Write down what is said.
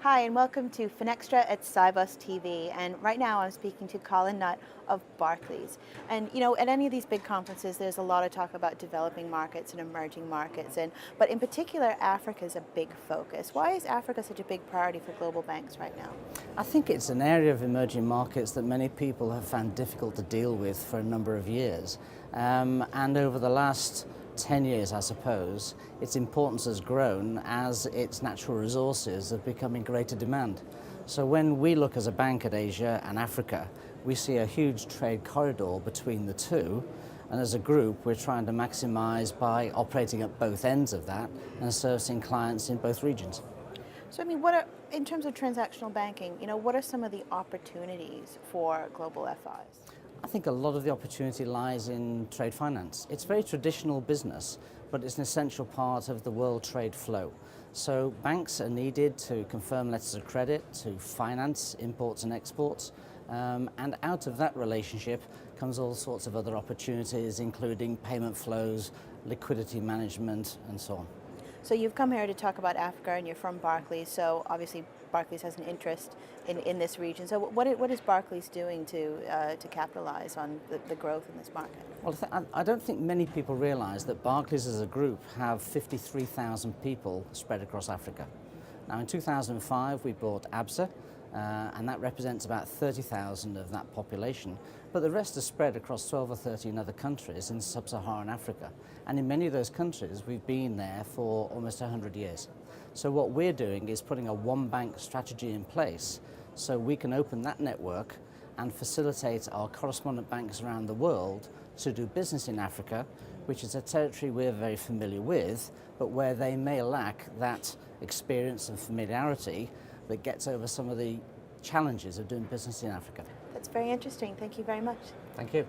Hi, and welcome to Finextra at Cybus TV. And right now I'm speaking to Colin Nutt of Barclays. And at any of these big conferences, there's a lot of talk about developing markets and emerging markets. But in particular, Africa is a big focus. Why is Africa such a big priority for global banks right now? I think it's an area of emerging markets that many people have found difficult to deal with for a number of years. And over the last 10 years, I suppose, its importance has grown as its natural resources have become in greater demand. So when we look as a bank at Asia and Africa, we see a huge trade corridor between the two. And as a group, we're trying to maximize by operating at both ends of that and servicing clients in both regions. So, in terms of transactional banking, what are some of the opportunities for global FIs? I think a lot of the opportunity lies in trade finance. It's very traditional business, but it's an essential part of the world trade flow. So banks are needed to confirm letters of credit, to finance imports and exports, and out of that relationship comes all sorts of other opportunities, including payment flows, liquidity management, and so on. So you've come here to talk about Africa, and you're from Barclays, so obviously Barclays has an interest in this region. So what is Barclays doing to capitalize on the growth in this market? Well, I don't think many people realize that Barclays as a group have 53,000 people spread across Africa. Now in 2005 we bought ABSA, and that represents about 30,000 of that population. But the rest are spread across 12 or 13 other countries in sub-Saharan Africa. And in many of those countries, we've been there for almost 100 years. So what we're doing is putting a one-bank strategy in place so we can open that network and facilitate our correspondent banks around the world to do business in Africa, which is a territory we're very familiar with, but where they may lack that experience and familiarity that gets over some of the challenges of doing business in Africa. That's very interesting. Thank you very much. Thank you.